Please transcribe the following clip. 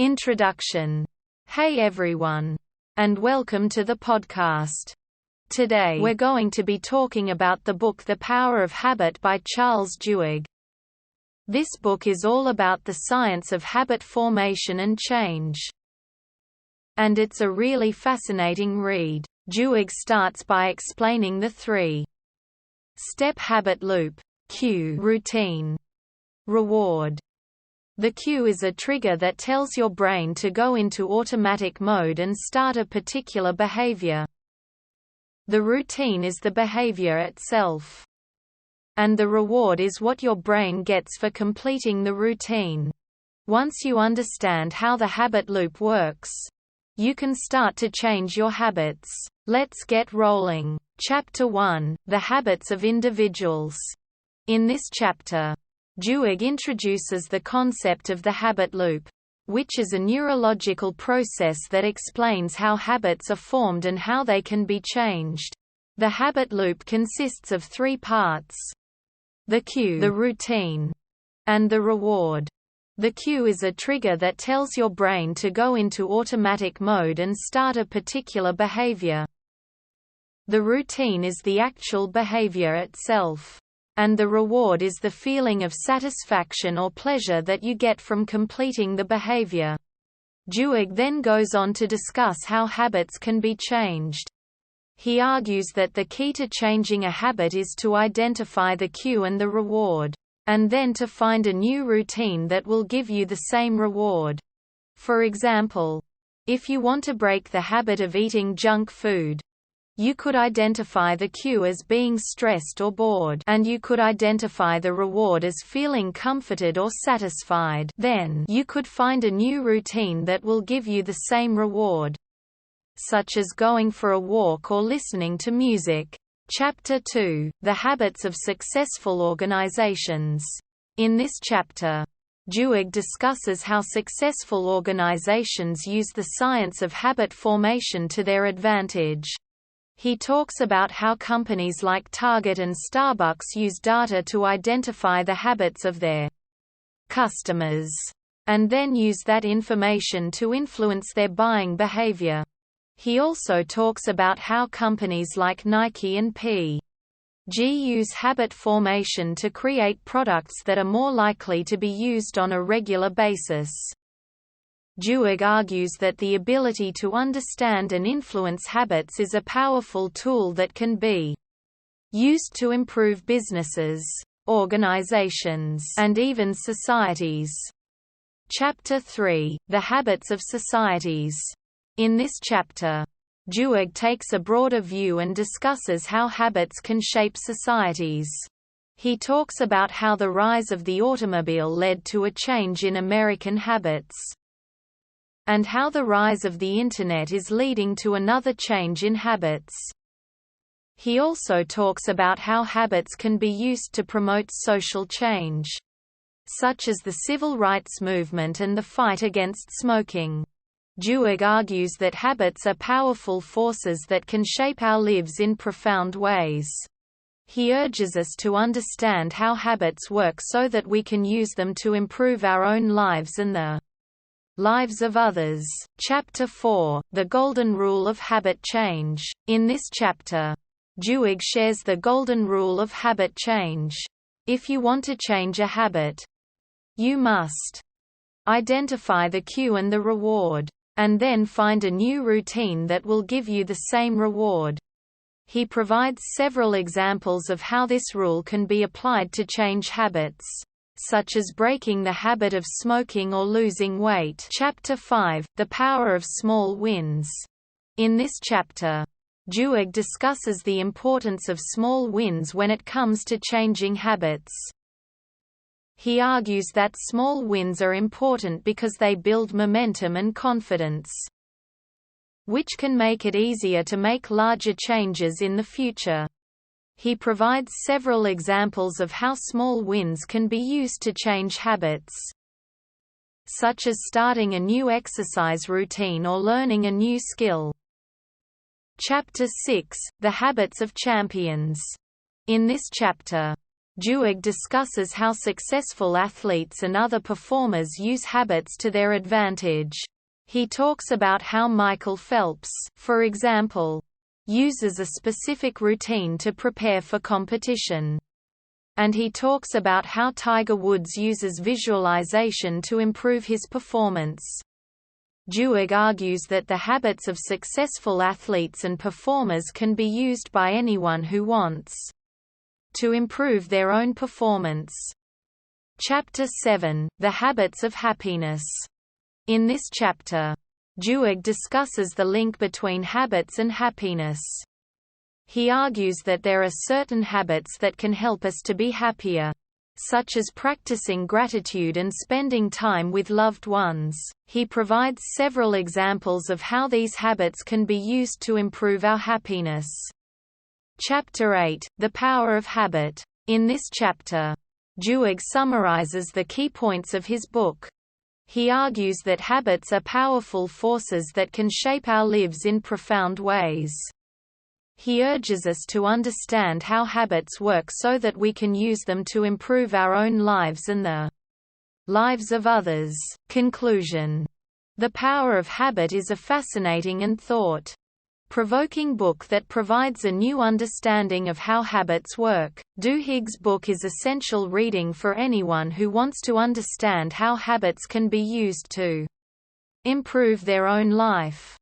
Introduction. Hey everyone, and welcome to the podcast. Today we're going to be talking about the book The Power of Habit by Charles Duhigg. This book is all about the science of habit formation and change. And it's a really fascinating read. Duhigg starts by explaining the three-step habit loop. Cue, routine, reward. The cue is a trigger that tells your brain to go into automatic mode and start a particular behavior. The routine is the behavior itself. And the reward is what your brain gets for completing the routine. Once you understand how the habit loop works, you can start to change your habits. Let's get rolling. Chapter 1: The Habits of Individuals. In this chapter, Duhigg introduces the concept of the habit loop, which is a neurological process that explains how habits are formed and how they can be changed. The habit loop consists of three parts: the cue, the routine, and the reward. The cue is a trigger that tells your brain to go into automatic mode and start a particular behavior. The routine is the actual behavior itself. And the reward is the feeling of satisfaction or pleasure that you get from completing the behavior. Duhigg then goes on to discuss how habits can be changed. He argues that the key to changing a habit is to identify the cue and the reward, and then to find a new routine that will give you the same reward. For example, if you want to break the habit of eating junk food, you could identify the cue as being stressed or bored, and you could identify the reward as feeling comforted or satisfied. Then, you could find a new routine that will give you the same reward, such as going for a walk or listening to music. Chapter 2: The Habits of Successful Organizations. In this chapter, Duhigg discusses how successful organizations use the science of habit formation to their advantage. He talks about how companies like Target and Starbucks use data to identify the habits of their customers, and then use that information to influence their buying behavior. He also talks about how companies like Nike and P&G use habit formation to create products that are more likely to be used on a regular basis. Duhigg argues that the ability to understand and influence habits is a powerful tool that can be used to improve businesses, organizations, and even societies. Chapter 3: The Habits of Societies. In this chapter, Duhigg takes a broader view and discusses how habits can shape societies. He talks about how the rise of the automobile led to a change in American habits, and how the rise of the Internet is leading to another change in habits. He also talks about how habits can be used to promote social change, such as the civil rights movement and the fight against smoking. Duhigg argues that habits are powerful forces that can shape our lives in profound ways. He urges us to understand how habits work so that we can use them to improve our own lives and the lives of others. Chapter 4: The Golden Rule of Habit Change. In this chapter, Duhigg shares the golden rule of habit change. If you want to change a habit, you must identify the cue and the reward, and then find a new routine that will give you the same reward. He provides several examples of how this rule can be applied to change habits, such as breaking the habit of smoking or losing weight. Chapter 5: The Power of Small Wins. In this chapter, Duhigg discusses the importance of small wins when it comes to changing habits. He argues that small wins are important because they build momentum and confidence, which can make it easier to make larger changes in the future. He provides several examples of how small wins can be used to change habits, such as starting a new exercise routine or learning a new skill. Chapter 6: The Habits of Champions. In this chapter, Duhigg discusses how successful athletes and other performers use habits to their advantage. He talks about how Michael Phelps, for example, uses a specific routine to prepare for competition. And he talks about how Tiger Woods uses visualization to improve his performance. Duhigg argues that the habits of successful athletes and performers can be used by anyone who wants to improve their own performance. Chapter 7: The Habits of Happiness. In this chapter, Duhigg discusses the link between habits and happiness. He argues that there are certain habits that can help us to be happier, such as practicing gratitude and spending time with loved ones. He provides several examples of how these habits can be used to improve our happiness. Chapter 8: The Power of Habit. In this chapter, Duhigg summarizes the key points of his book. He argues that habits are powerful forces that can shape our lives in profound ways. He urges us to understand how habits work so that we can use them to improve our own lives and the lives of others. Conclusion: The Power of Habit is a fascinating and thought-provoking book that provides a new understanding of how habits work. Duhigg's book is essential reading for anyone who wants to understand how habits can be used to improve their own life.